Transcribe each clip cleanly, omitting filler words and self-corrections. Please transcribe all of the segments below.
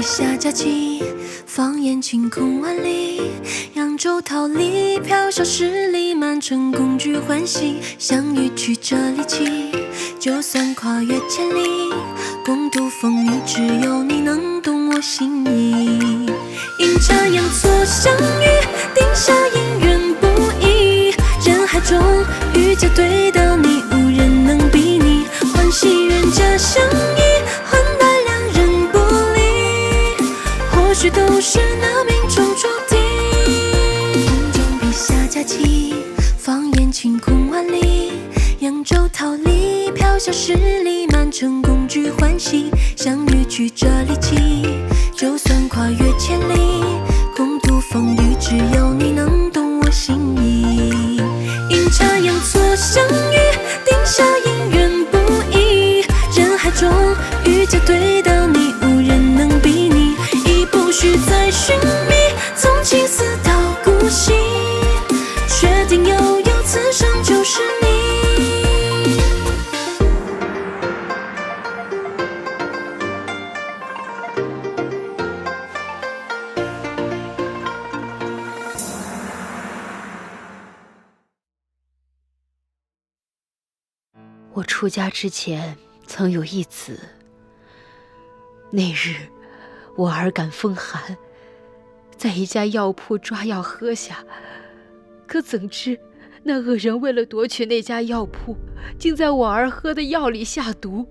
下佳期，放眼晴空万里，扬州桃李，飘小十里，满城共聚欢喜。相遇曲折离奇，就算跨越千里，共度风雨，只有你能懂我心意。阴差阳错相遇，定下姻缘不易，人海中遇见对的你，无人能比拟。欢喜人家相依，换来两人不离，或许都是那命中注定。风中笔下佳期，放眼晴空万里，扬州桃李，飘小十里，满城共聚欢喜。相遇曲折离奇，就算跨越千里，共度风雨，只有你能懂我心意。阴差阳错相遇，定下姻缘不易，人海中遇见对的你，无人能比拟。已不需再寻觅，从青丝到古稀，确定悠悠此生就是你。我出家之前曾有一子，那日我儿感风寒，在一家药铺抓药喝下，可怎知那恶人为了夺取那家药铺，竟在我儿喝的药里下毒，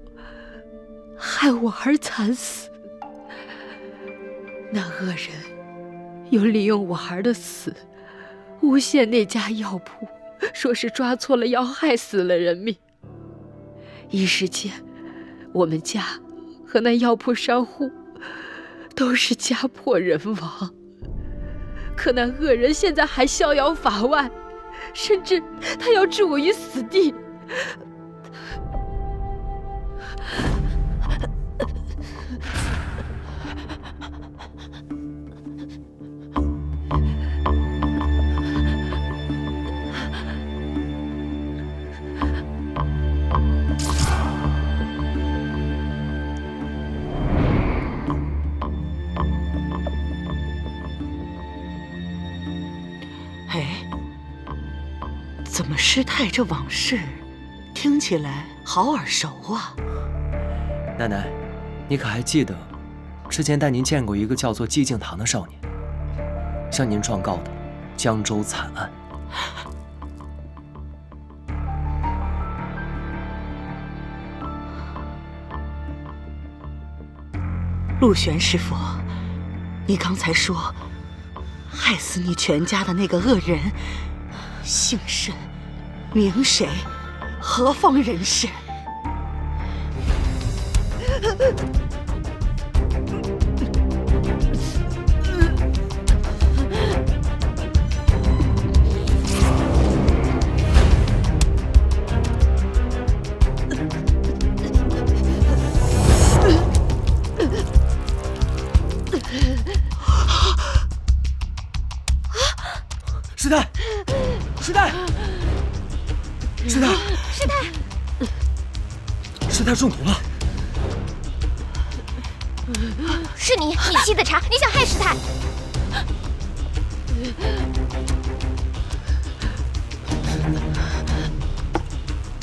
害我儿惨死。那恶人又利用我儿的死，诬陷那家药铺，说是抓错了药，害死了人命。一时间，我们家和那药铺商户都是家破人亡。可那恶人现在还逍遥法外，甚至他要置我于死地。怎么师太这往事听起来好耳熟啊？奶奶，你可还记得之前带您见过一个叫做寂静堂的少年，向您状告的江州惨案？陆玄师傅，你刚才说害死你全家的那个恶人姓甚名谁，何方人士？师太，师太，师太，师太，师太中毒了。是你沏的茶，你想害师太。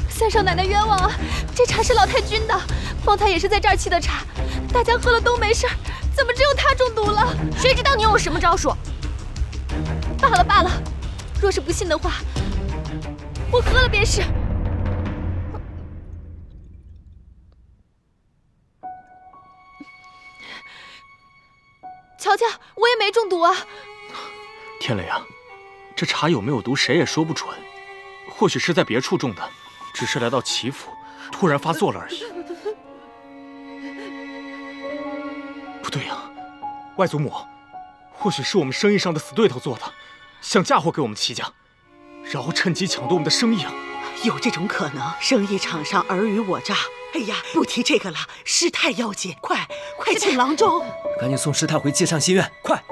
三少奶奶冤枉啊！这茶是老太君的，方才也是在这儿沏的茶，大家喝了都没事，怎么只有她中毒了？谁知道你有什么招数？罢了罢了，若是不信的话，我喝了便是。瞧瞧，我也没中毒啊。天雷啊，这茶有没有毒，谁也说不准。或许是在别处中的，只是来到齐府，突然发作了而已。不对呀，外祖母，或许是我们生意上的死对头做的，想嫁祸给我们齐家，然后趁机抢夺我们的生意啊！有这种可能，生意场上尔虞我诈。哎呀，不提这个了，师太要紧，快请郎中，赶紧送师太回界上心院，快！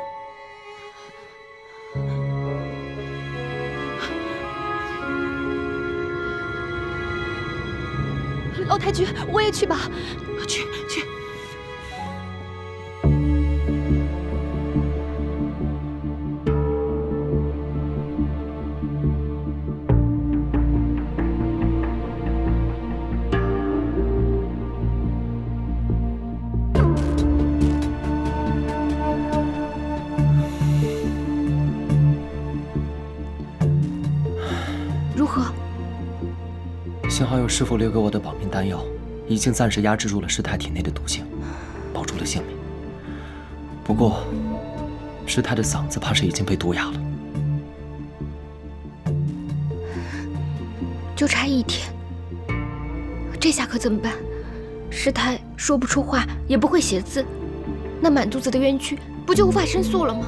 老太君，我也去吧。去。幸好有师傅留给我的保命丹药，已经暂时压制住了师太体内的毒性，保住了性命。不过，师太的嗓子怕是已经被毒哑了。就差1天，这下可怎么办？师太说不出话，也不会写字，那满肚子的冤屈不就无法申诉了吗？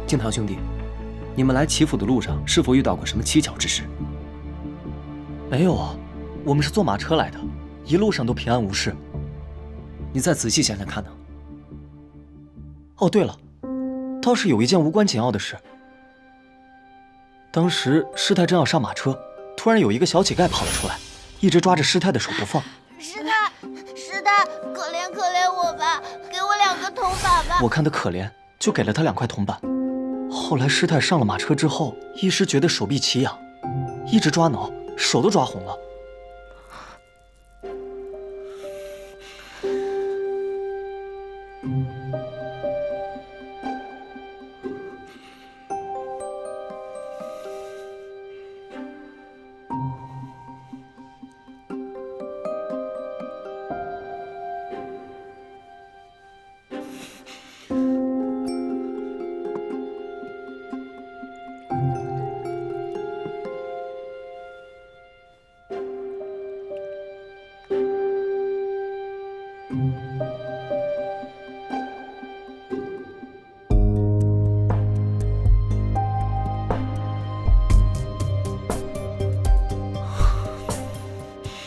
敬堂兄弟，你们来祈福的路上是否遇到过什么蹊跷之事？没有啊，我们是坐马车来的，一路上都平安无事。你再仔细想想看呢。哦，对了，倒是有一件无关紧要的事。当时师太正要上马车，突然有一个小乞丐跑了出来，一直抓着师太的手不放。师太，可怜可怜我吧，给我2个铜板吧。我看他可怜，就给了他2块铜板。后来师太上了马车之后，一时觉得手臂奇痒，一直抓挠，手都抓红了。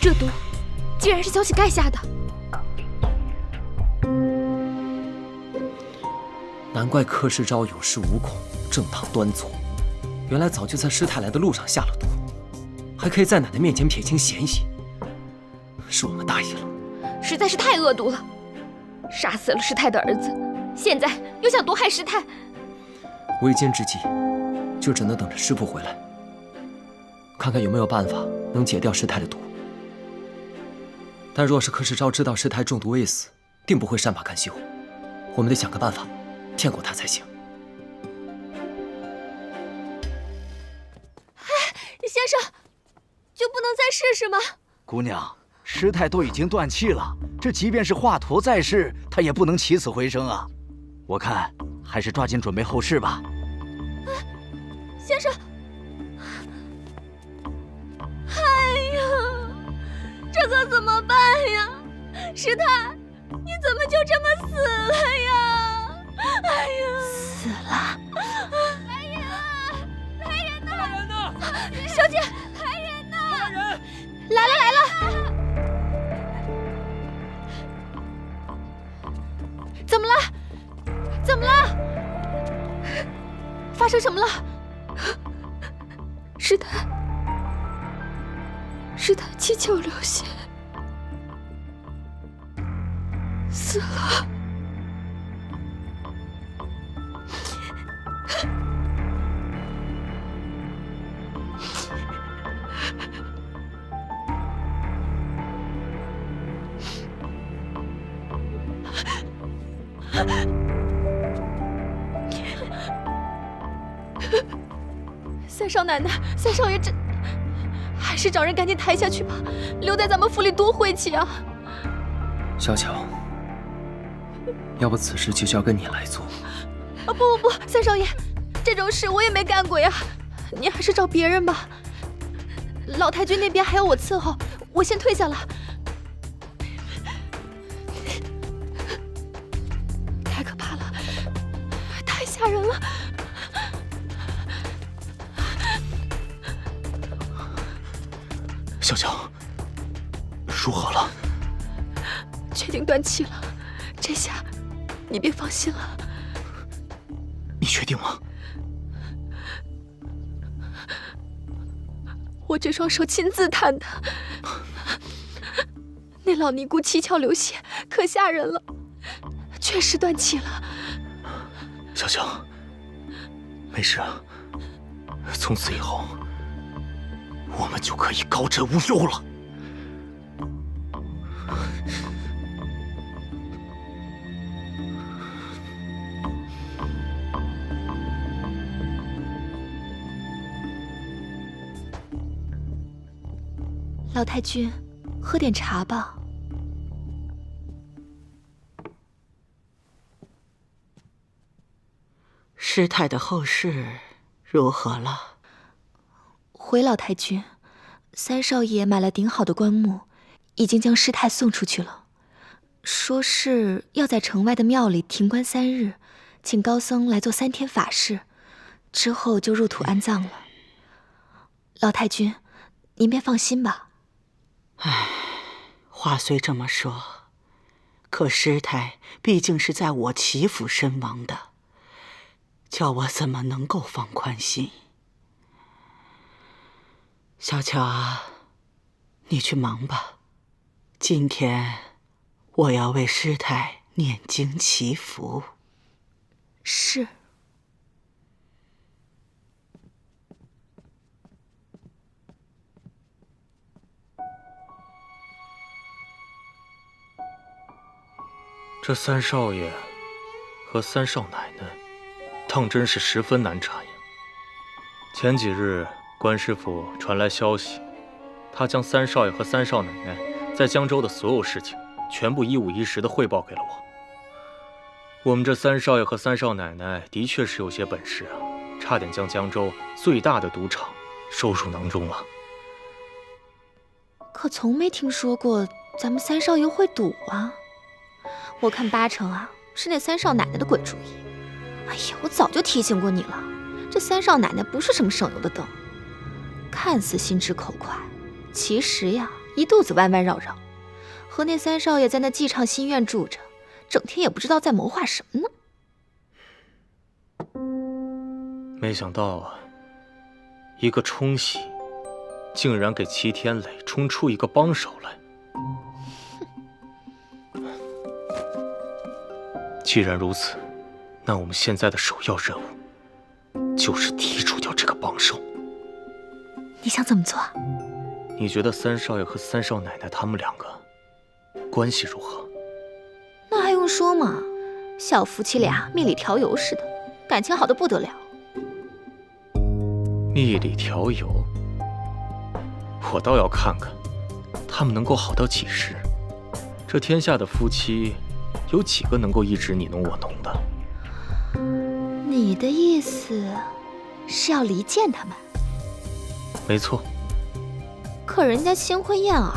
这毒竟然是小乞丐下的！难怪柯世昭有恃无恐，正堂端坐。原来早就在师太来的路上下了毒，还可以在奶奶面前撇清嫌疑。是我们大意了，实在是太恶毒了，杀死了师太的儿子，现在又想毒害师太。为奸之计，就只能等着师傅回来，看看有没有办法能解掉师太的毒。但若是柯世昭知道师太中毒未死，定不会善罢甘休。我们得想个办法骗过他才行。先生，就不能再试试吗？姑娘，师太都已经断气了，这即便是华佗在世，他也不能起死回生啊！我看还是抓紧准备后事吧。先生，哎呀，这可怎么办呀？师太，你怎么就这么死了呀？哎呀，死了！来人啊！来人呐！来人呐！小姐，来人呐！来人！来了来了！怎么了？怎么了？发生什么了？师太七窍流血，死了。三少奶奶，三少爷，这还是找人赶紧抬下去吧，留在咱们府里多晦气啊！小巧，要不此事就交给你来做。啊不，三少爷，这种事我也没干过呀，你还是找别人吧。老太君那边还要我伺候，我先退下了。太可怕了，太吓人了。小乔，如何了？确定断气了，这下你别放心了。你确定吗？我这双手亲自弹的，那老尼姑七窍流血，可吓人了，确实断气了。小乔，没事，从此以后，我们就可以高枕无忧了。老太君，喝点茶吧。师太的后事如何了？回老太君，三少爷买了顶好的棺木，已经将师太送出去了，说是要在城外的庙里停棺3日，请高僧来做3天法事，之后就入土安葬了。老太君，您便放心吧。唉，话虽这么说，可师太毕竟是在我齐府身亡的，叫我怎么能够放宽心？小乔啊，你去忙吧。今天我要为师太念经祈福。是。这三少爷和三少奶奶，当真是十分难缠呀。前几日，关师傅传来消息，他将三少爷和三少奶奶在江州的所有事情，全部一五一十地汇报给了我。我们这三少爷和三少奶奶的确是有些本事啊，差点将江州最大的赌场收入囊中了。可从没听说过咱们三少爷会赌啊。我看8成啊是那三少奶奶的鬼主意。哎呀，我早就提醒过你了，这三少奶奶不是什么省油的灯，看似心直口快，其实呀一肚子弯弯绕绕，和那三少爷在那寄畅心院住着，整天也不知道在谋划什么呢。没想到啊，一个冲喜竟然给齐天磊冲出一个帮手来。既然如此，那我们现在的首要任务就是剔除掉这个帮手。你想怎么做啊？你觉得三少爷和三少奶奶他们2个关系如何？那还用说吗？小夫妻俩蜜里调油似的，感情好得不得了。蜜里调油，我倒要看看他们能够好到几时。这天下的夫妻，有几个能够一直你侬我侬的？你的意思是要离间他们？没错。可人家新婚燕尔，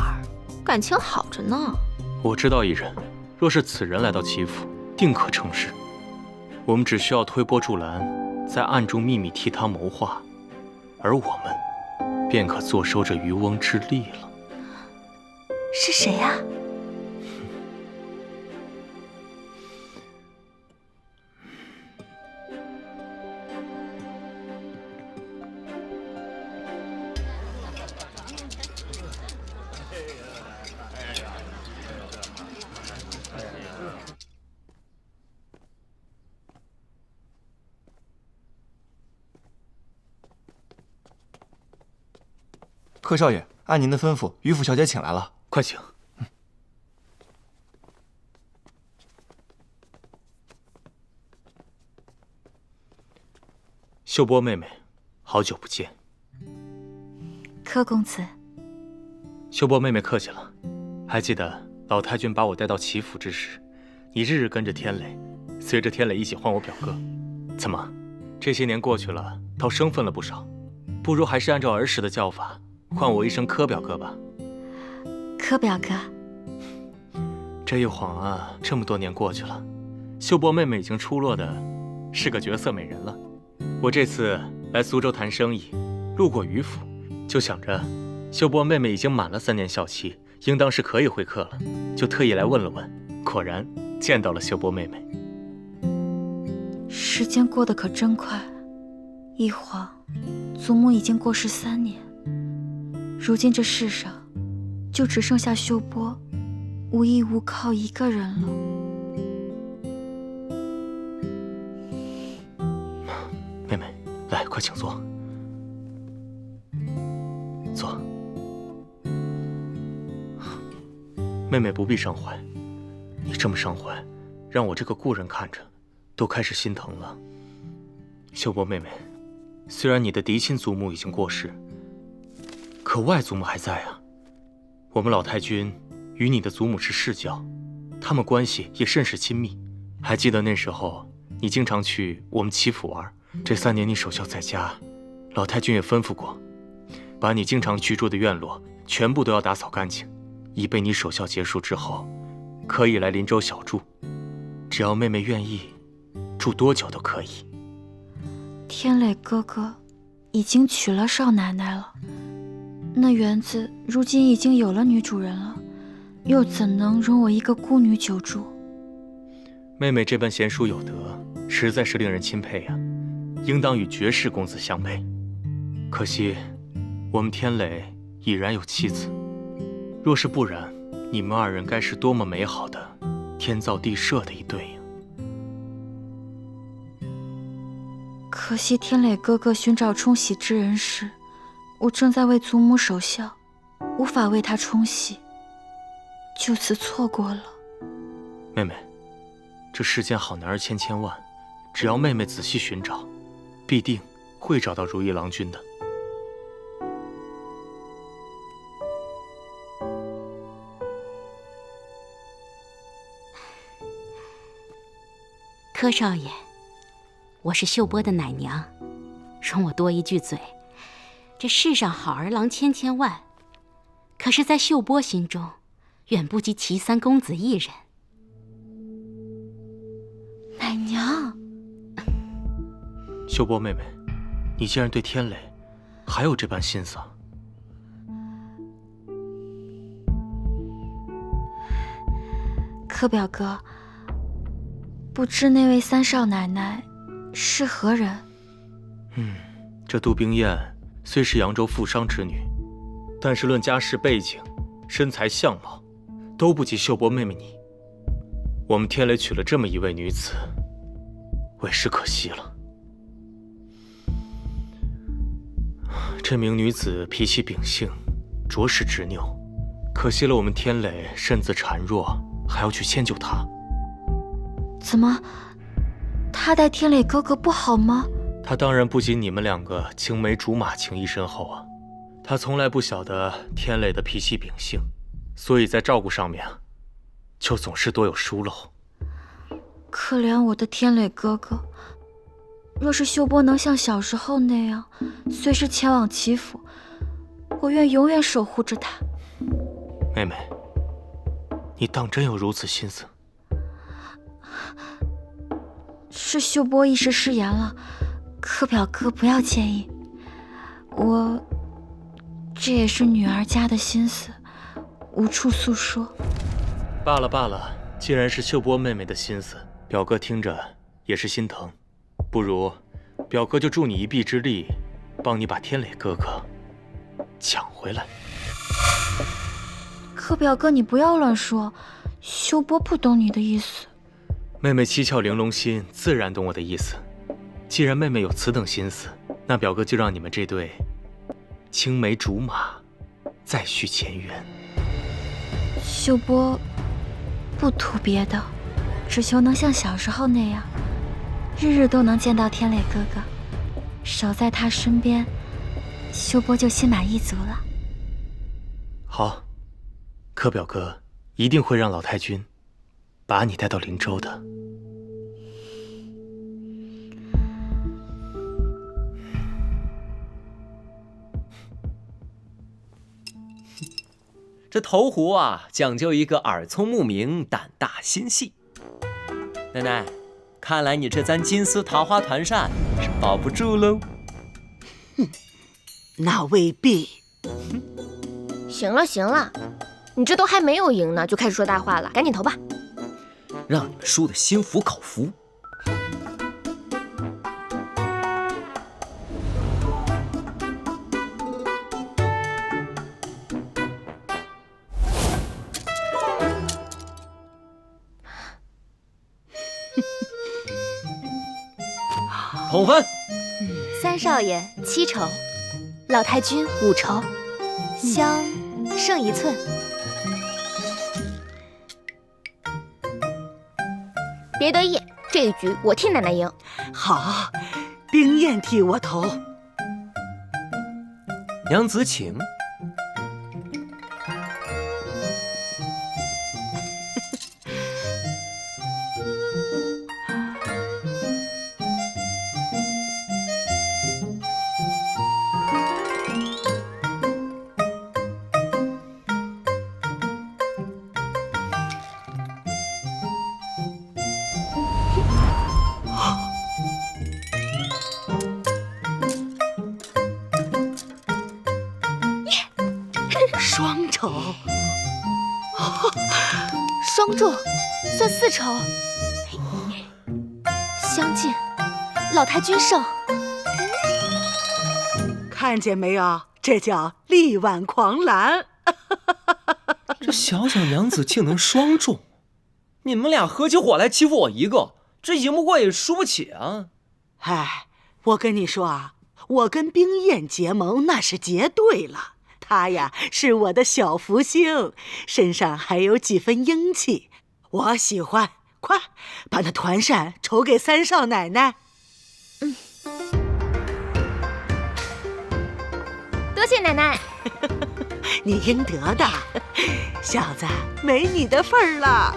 感情好着呢。我知道一人，若是此人来到齐府，定可成事。我们只需要推波助澜，在暗中秘密替他谋划，而我们便可坐收这渔翁之利了。是谁呀？柯少爷，按您的吩咐，于府小姐请来了。快请。秀波妹妹，好久不见。柯公子。秀波妹妹客气了。还记得老太君把我带到齐府之时，你日日跟着天磊，随着天磊一起唤我表哥。怎么，这些年过去了，倒生分了不少。不如还是按照儿时的叫法，唤我一声柯表哥吧。柯表哥。这一晃啊，这么多年过去了，秀波妹妹已经出落的是个绝色美人了。我这次来苏州谈生意，路过于府，就想着秀波妹妹已经满了3年校期，应当是可以会客了，就特意来问了问。果然见到了秀波妹妹。时间过得可真快，一晃祖母已经过世3年，如今这世上就只剩下秀波无依无靠一个人了。妹妹，来，快请坐。坐。妹妹不必伤怀，你这么伤怀，让我这个故人看着都开始心疼了。秀波妹妹，虽然你的嫡亲祖母已经过世，可外祖母还在啊。我们老太君与你的祖母是世交，他们关系也甚是亲密。还记得那时候你经常去我们齐府玩，这3年你守孝在家，老太君也吩咐过，把你经常居住的院落全部都要打扫干净，以备你守孝结束之后可以来林州小住。只要妹妹愿意，住多久都可以。天磊哥哥已经娶了少奶奶了，那园子如今已经有了女主人了，又怎能容我一个孤女久住？妹妹这般贤淑有德，实在是令人钦佩呀，应当与绝世公子相配。可惜，我们天磊已然有妻子，若是不然，你们2人该是多么美好的天造地设的一对呀！可惜天磊哥哥寻找冲喜之人时，我正在为祖母守孝，无法为她冲喜，就此错过了。妹妹，这世间好男儿千千万，只要妹妹仔细寻找，必定会找到如意郎君的。柯少爷，我是秀波的奶娘，容我多一句嘴，这世上好儿郎千千万，可是在秀波心中，远不及齐三公子一人。奶娘，秀波妹妹，你竟然对天磊还有这般心思啊？柯表哥，不知那位3少奶奶是何人？这杜冰燕虽是扬州富商之女，但是论家世背景、身材相貌，都不及秀波妹妹你。我们天磊娶了这么一位女子，委实可惜了。这名女子脾气秉性，着实执拗，可惜了我们天磊身子孱弱，还要去迁就她。怎么，她待天磊哥哥不好吗？她当然不及你们2个青梅竹马情谊深厚啊。她从来不晓得天磊的脾气秉性，所以在照顾上面就总是多有疏漏。可怜我的天磊哥哥，若是秀波能像小时候那样，随时前往齐府，我愿永远守护着他。妹妹，你当真有如此心思？是秀波一时失言了，柯表哥不要介意。这也是女儿家的心思，无处诉说。罢了罢了，既然是秀波妹妹的心思，表哥听着也是心疼。不如，表哥就助你一臂之力，帮你把天磊哥哥抢回来。柯表哥，你不要乱说，秀波不懂你的意思。妹妹七窍玲珑心，自然懂我的意思。既然妹妹有此等心思，那表哥就让你们这对青梅竹马再续前缘。秀波不图别的，只求能像小时候那样，日日都能见到天磊哥哥，守在他身边，秀波就心满意足了。好，柯表哥一定会让老太君把你带到林州的。这投壶啊，讲究一个耳聪目明、胆大心细。奶奶，看来你这簪金丝桃花团扇是保不住喽。那未必。行了行了，你这都还没有赢呢，就开始说大话了，赶紧投吧。让你们输得心服口服。统分，3少爷7筹，老太君5筹，香剩1寸。别得意，这一局我替奶奶赢。好，冰燕替我投。娘子请。双仇。双重，算4仇。相近，老太君胜。看见没有？这叫力挽狂澜。这小小娘子竟能双中，你们俩合起伙来欺负我一个，这赢不过也输不起啊！哎，我跟你说啊，我跟冰燕结盟那是结对了。她呀是我的小福星，身上还有几分英气，我喜欢。快把那团扇筹给三少奶奶。多谢奶奶。你应得的，小子没你的份儿了。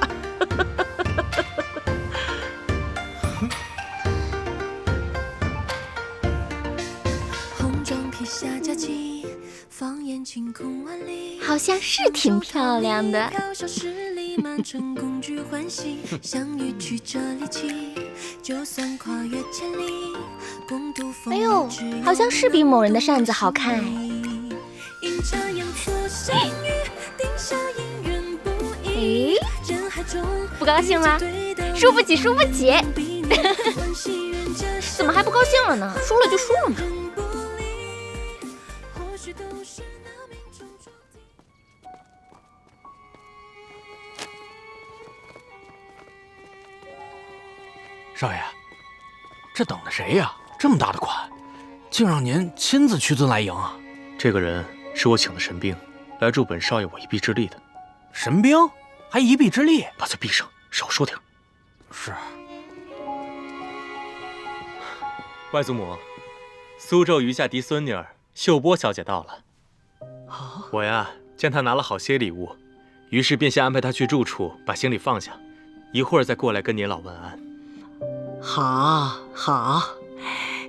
红妆披下佳期，放眼晴空万里。好像是挺漂亮的。高手势力满城，共聚欢喜。相遇曲折离奇，就算跨越千里，共度风雨。哎呦，好像是比某人的扇子好看。阴差阳错相遇，定下姻缘不易。人海中不高兴了？输不起，输不起。怎么还不高兴了呢？输了就输了嘛。少爷，这等的谁呀？这么大的款，竟让您亲自屈尊来迎啊！这个人是我请的神兵，来助本少爷我一臂之力的。神兵还一臂之力？把嘴闭上，少说点。是。外祖母，苏州余下嫡孙女儿秀波小姐到了。我呀，见她拿了好些礼物，于是便先安排她去住处把行李放下，一会儿再过来跟您老问安。好，好，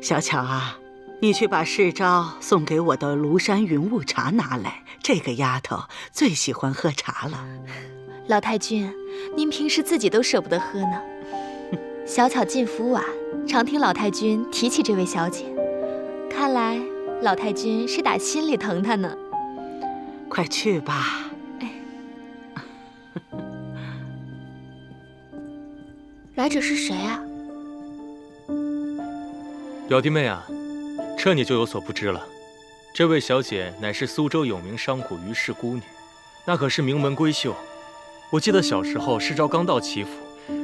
小巧啊，你去把世昭送给我的庐山云雾茶拿来。这个丫头最喜欢喝茶了。老太君，您平时自己都舍不得喝呢。小巧进府晚，常听老太君提起这位小姐，看来老太君是打心里疼她呢。快去吧。来者是谁啊？表弟妹啊，这你就有所不知了。这位小姐乃是苏州有名商贾于氏姑女，那可是名门闺秀。我记得小时候世昭刚到齐府，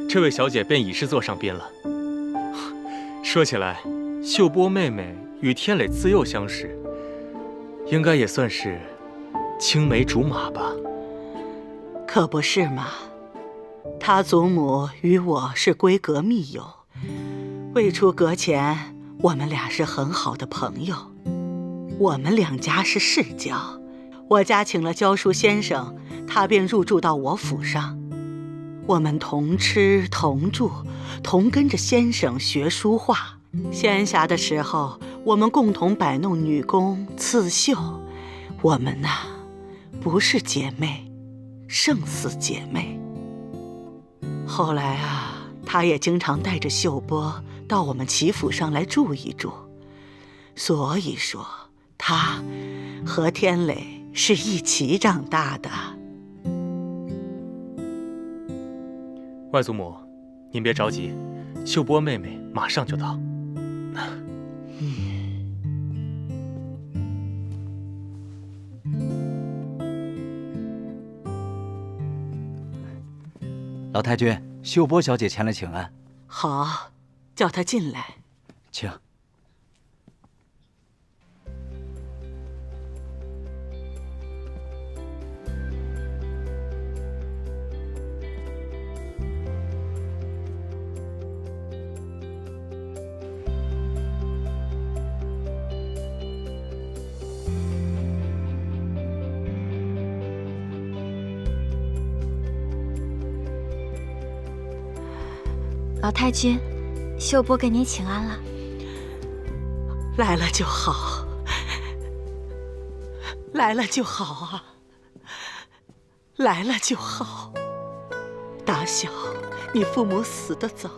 这位小姐便已是座上宾了。说起来，秀波妹妹与天磊自幼相识，应该也算是青梅竹马吧？可不是嘛，她祖母与我是闺阁密友，未出阁前，我们俩是很好的朋友。我们两家是世交，我家请了教书先生，他便入住到我府上。我们同吃同住，同跟着先生学书画。闲暇的时候，我们共同摆弄女工刺绣。我们呐，不是姐妹，胜似姐妹。后来啊，他也经常带着秀波到我们齐府上来住一住。所以说，他和天磊是一起长大的。外祖母，您别着急，秀波妹妹马上就到。老太君，秀波小姐前来请安。好，叫她进来。请。老太君，秀波给您请安了。来了就好，来了就好啊，来了就好。打小你父母死得早，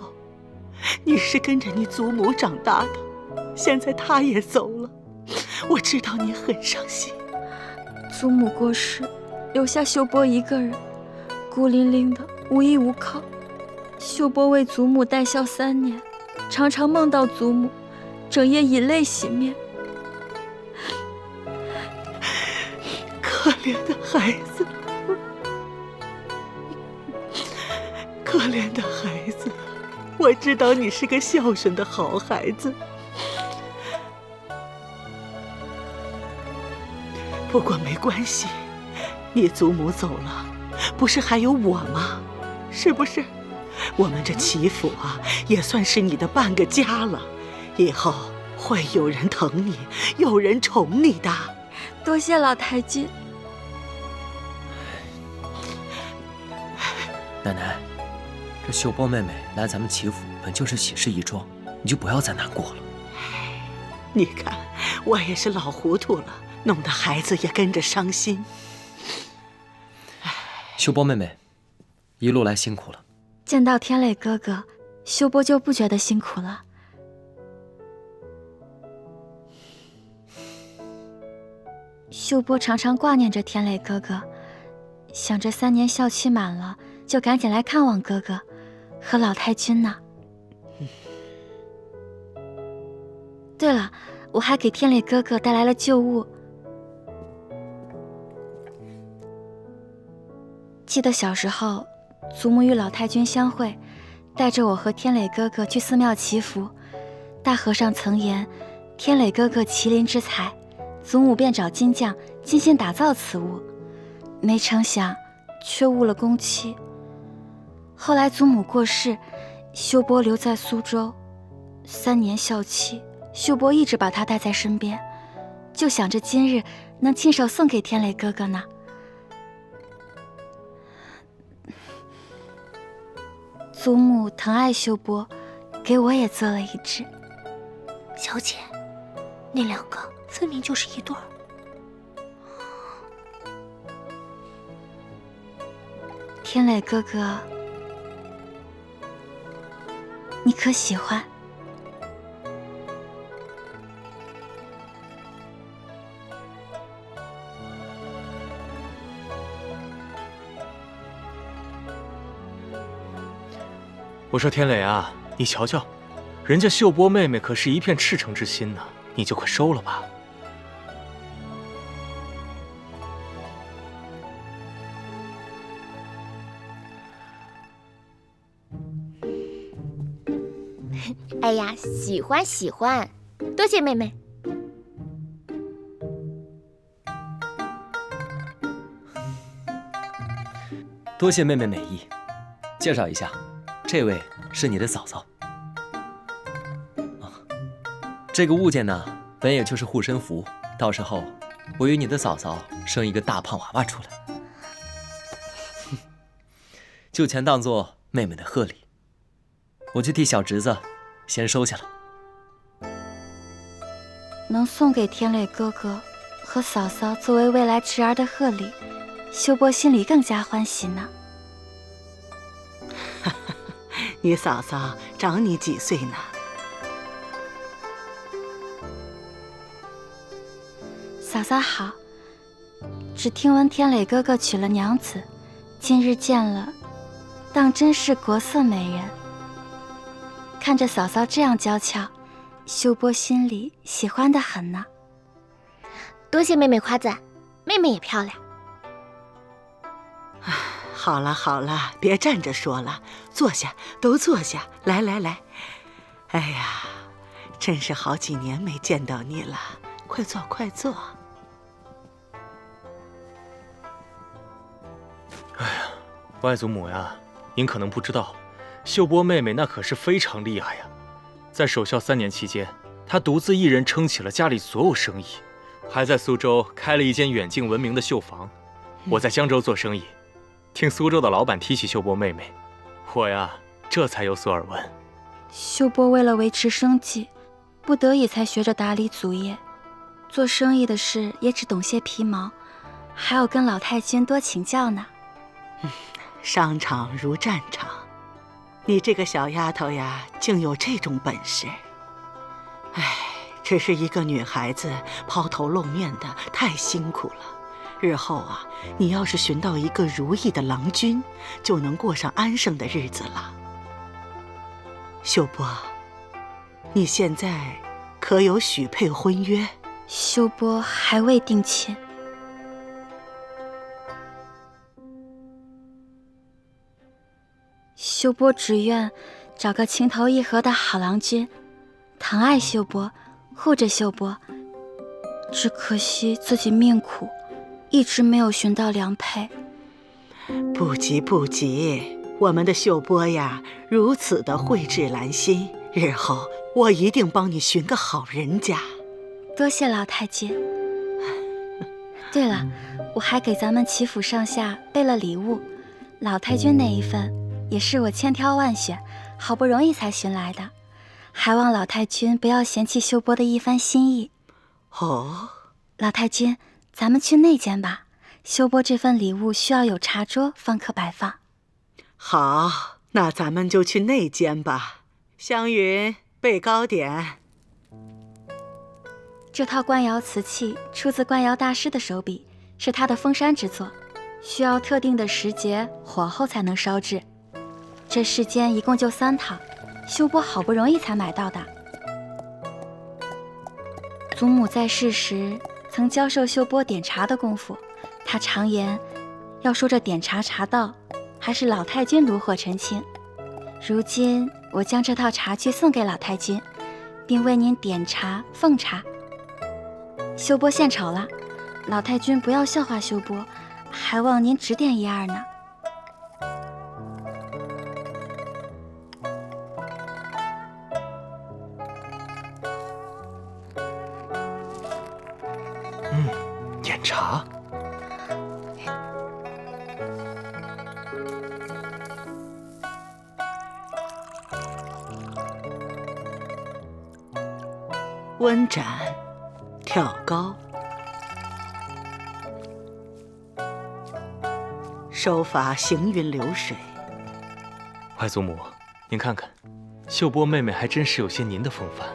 你是跟着你祖母长大的，现在她也走了，我知道你很伤心。祖母过世，留下秀波一个人，孤零零的，无依无靠。秀波为祖母带孝3年，常常梦到祖母，整夜以泪洗面。可怜的孩子，可怜的孩子，我知道你是个孝顺的好孩子。不过没关系，你祖母走了，不是还有我吗？是不是？我们这齐府啊，也算是你的半个家了。以后会有人疼你，有人宠你的。多谢老太君。奶奶，这秀波妹妹来咱们齐府本就是喜事一桩，你就不要再难过了。你看，我也是老糊涂了，弄得孩子也跟着伤心。秀波妹妹，一路来辛苦了。见到天磊哥哥，秀波就不觉得辛苦了。秀波常常挂念着天磊哥哥，想着3年孝期满了，就赶紧来看望哥哥和老太君呢。对了，我还给天磊哥哥带来了旧物。记得小时候，祖母与老太君相会，带着我和天磊哥哥去寺庙祈福。大和尚曾言，天磊哥哥麒麟之才，祖母便找金匠精心打造此物，没成想却误了工期。后来祖母过世，秀波留在苏州，3年孝期，秀波一直把他带在身边，就想着今日能亲手送给天磊哥哥呢。祖母疼爱秀波，给我也做了一只。小姐，那2个分明就是一对儿。天磊哥哥，你可喜欢？我说天磊啊，你瞧瞧，人家秀波妹妹可是一片赤诚之心呢，你就快收了吧。哎呀，喜欢喜欢，多谢妹妹。多谢妹妹美意。介绍一下，这位是你的嫂嫂。这个物件呢，本也就是护身符，到时候我与你的嫂嫂生一个大胖娃娃出来，就全当做妹妹的贺礼。我去替小侄子先收下了。能送给天磊哥哥和嫂嫂作为未来侄儿的贺礼，秀波心里更加欢喜呢。你嫂嫂长你几岁呢？嫂嫂好，只听闻天磊哥哥娶了娘子，今日见了，当真是国色美人。看着嫂嫂这样娇俏，秀波心里喜欢得很呢。多谢妹妹夸赞，妹妹也漂亮。好了好了，别站着说了，坐下，都坐下。来来来，哎呀，真是好几年没见到你了，快坐快坐。哎呀，外祖母呀，您可能不知道，秀波妹妹那可是非常厉害呀。在守孝3年期间，她独自一人撑起了家里所有生意，还在苏州开了一间远近闻名的绣坊。我在江州做生意，听苏州的老板提起秀波妹妹，我呀这才有所耳闻。秀波为了维持生计，不得已才学着打理祖业，做生意的事也只懂些皮毛，还要跟老太君多请教呢。商场如战场，你这个小丫头呀，竟有这种本事。哎，只是一个女孩子抛头露面的太辛苦了，日后啊，你要是寻到一个如意的郎君，就能过上安生的日子了。秀波，你现在可有许配婚约？秀波还未定亲。秀波只愿找个情投意合的好郎君，疼爱秀波，护着秀波。只可惜自己命苦，一直没有寻到良配。不急不急，我们的秀波呀，如此的蕙质兰心，日后我一定帮你寻个好人家。多谢老太君。对了，我还给咱们齐府上下备了礼物，老太君那一份也是我千挑万选，好不容易才寻来的，还望老太君不要嫌弃秀波的一番心意。哦，老太君，咱们去内间吧。秀波这份礼物需要有茶桌方可摆放。好，那咱们就去内间吧。湘云，备糕点。这套官窑瓷器出自官窑大师的手笔，是他的封山之作，需要特定的时节火候才能烧制。这世间一共就3套，秀波好不容易才买到的。祖母在世时曾教授秀波点茶的功夫，他常言，要说这点茶茶道，还是老太君炉火纯青。如今我将这套茶具送给老太君，并为您点茶奉茶。秀波献丑了，老太君不要笑话秀波，还望您指点一二呢。点茶。温盏，挑高，手法行云流水。外祖母，您看看，秀波妹妹还真是有些您的风范。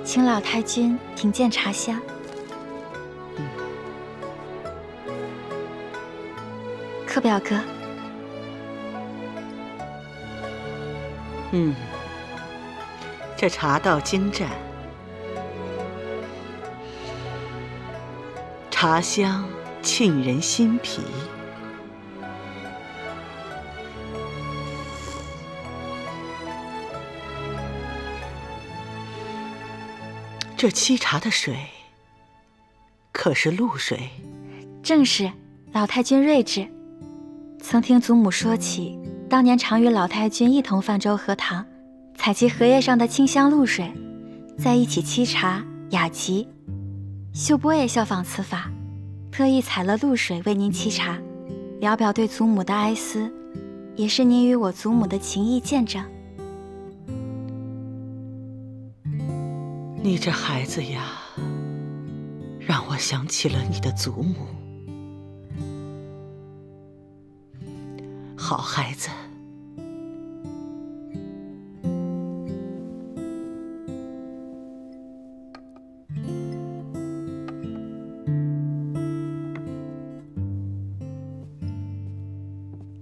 请老太君品鉴茶香。柯表哥，这茶道精湛，茶香沁人心脾。这沏茶的水，可是露水？正是，老太君睿智。曾听祖母说起，当年常与老太君一同泛舟荷塘，采集荷叶上的清香露水，在一起沏茶雅极。秀波也效仿此法，特意采了露水为您沏茶，聊表对祖母的哀思，也是您与我祖母的情谊见证。你这孩子呀，让我想起了你的祖母。好孩子，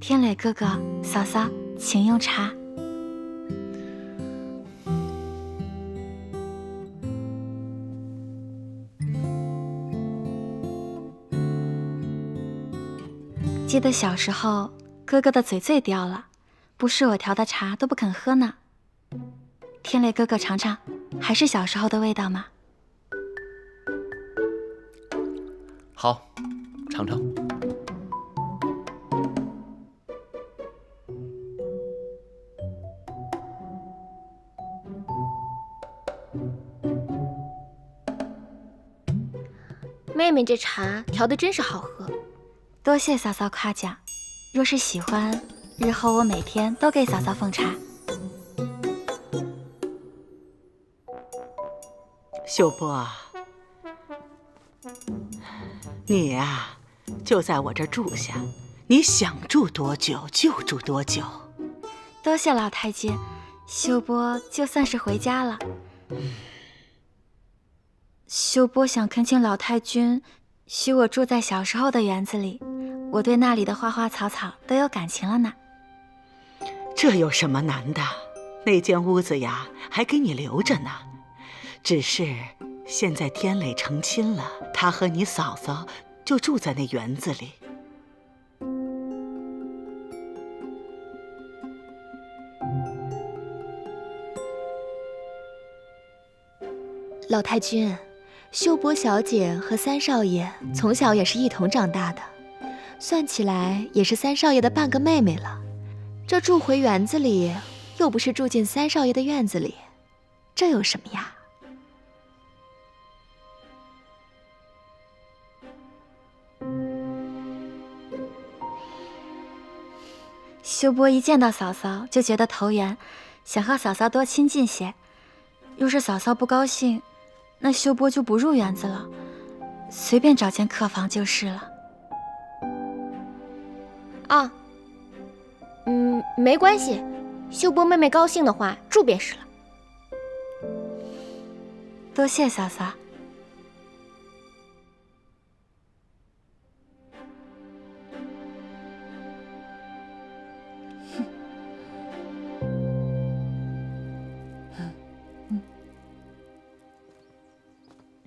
天磊哥哥、嫂嫂，请用茶。记得小时候，哥哥的嘴最刁了，不是我调的茶都不肯喝呢。天磊哥哥尝尝，还是小时候的味道吗？好，尝尝。妹妹这茶调的真是好喝。多谢嫂嫂夸奖，若是喜欢，日后我每天都给嫂嫂奉茶。秀波啊，你呀，就在我这儿住下，你想住多久就住多久。多谢老太君，秀波就算是回家了。秀波想恳请老太君许我住在小时候的园子里，我对那里的花花草草都有感情了呢。这有什么难的？那间屋子呀，还给你留着呢。只是现在天磊成亲了，他和你嫂嫂就住在那园子里。老太君，秀波小姐和三少爷从小也是一同长大的，算起来也是三少爷的半个妹妹了。这住回园子里，又不是住进三少爷的院子里，这有什么呀？秀波一见到嫂嫂就觉得投缘，想和嫂嫂多亲近些。要是嫂嫂不高兴，那秀波就不入园子了，随便找间客房就是了。啊，没关系，秀波妹妹高兴的话，住便是了。多谢嫂嫂。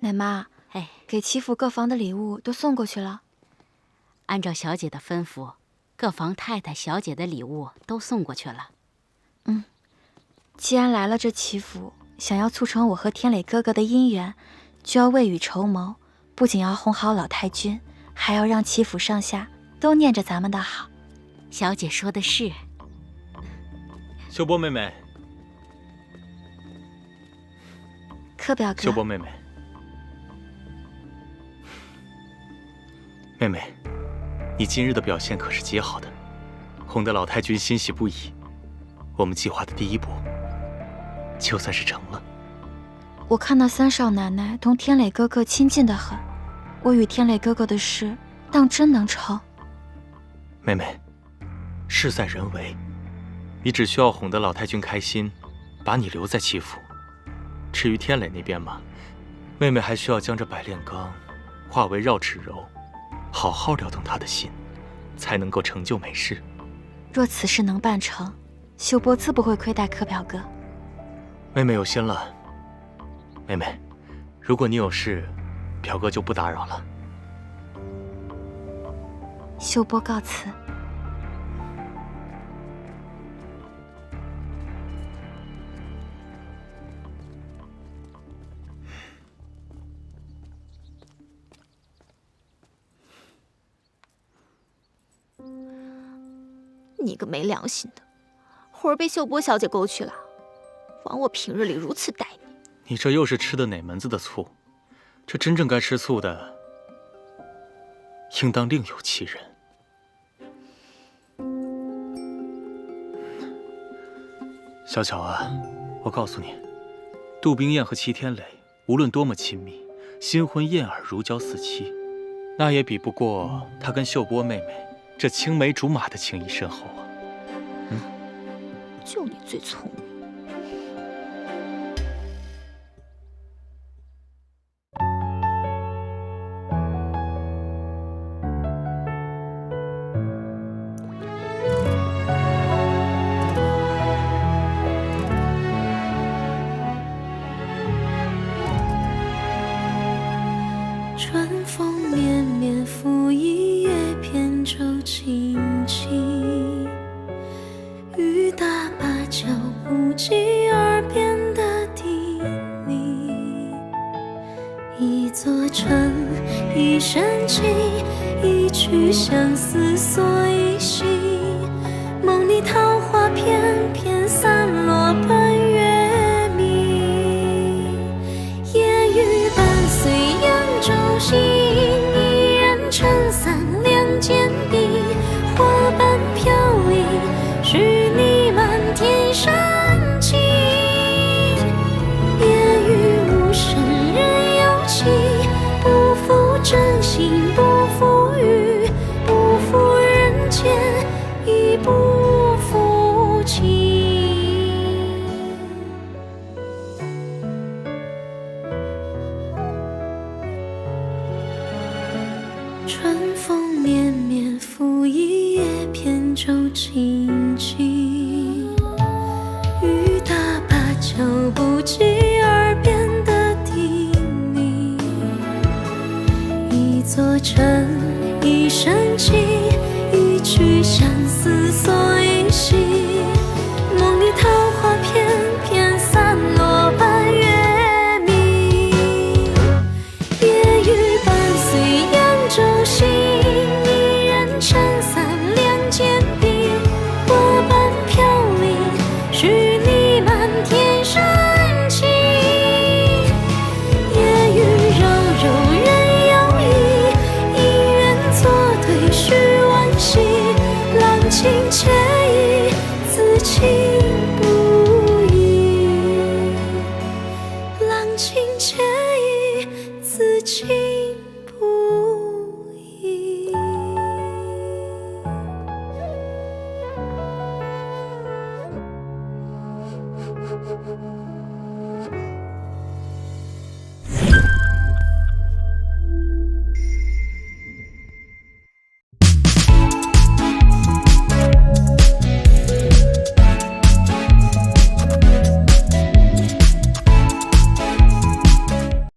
奶妈，给齐府各房的礼物都送过去了。按照小姐的吩咐，各房太太、小姐的礼物都送过去了。既然来了这齐府，想要促成我和天磊哥哥的姻缘，就要未雨绸缪，不仅要哄好老太君，还要让齐府上下都念着咱们的好。小姐说的是。秀波妹妹，柯表哥，秀波妹妹，妹妹，你今日的表现可是极好的，哄得老太君欣喜不已。我们计划的第一步，就算是成了。我看那三少奶奶同天磊哥哥亲近得很，我与天磊哥哥的事，当真能成？妹妹，事在人为，你只需要哄得老太君开心，把你留在齐府。至于天磊那边嘛，妹妹还需要将这百炼钢化为绕指柔，好好撩动他的心，才能够成就美事。若此事能办成，秀波自不会亏待柯表哥。妹妹有心了。妹妹，如果你有事，表哥就不打扰了。秀波告辞。你个没良心的，魂儿被秀波小姐勾去了，枉我平日里如此待你。你这又是吃的哪门子的醋？这真正该吃醋的，应当另有其人。小巧啊，我告诉你，杜冰燕和齐天磊无论多么亲密，新婚燕尔如胶似漆，那也比不过他跟秀波妹妹这青梅竹马的情谊深厚啊。就你最聪明。春风绵绵，拂一叶扁舟轻轻，雨打芭蕉不及耳边的叮咛。一座城，一身情，一曲相思锁一心。梦里桃花片片散落半月明，烟雨伴随扬州行，一人撑伞两肩并，花瓣飘零，是你满天深情。烟雨无声人有情，不负心不负雨，不负人间，亦不负情。春风绵绵，拂一叶扁舟轻轻，雨打芭蕉不及耳边的叮咛。一座城，一生情，一曲相思所依稀。梦里桃花片片散落半月明，夜雨伴随扬州行，一人撑伞两肩并，花瓣飘零，许你满天深情。夜雨柔柔人犹疑，一愿作对须惋惜。浪情且意，此情不移。浪情且意，此情。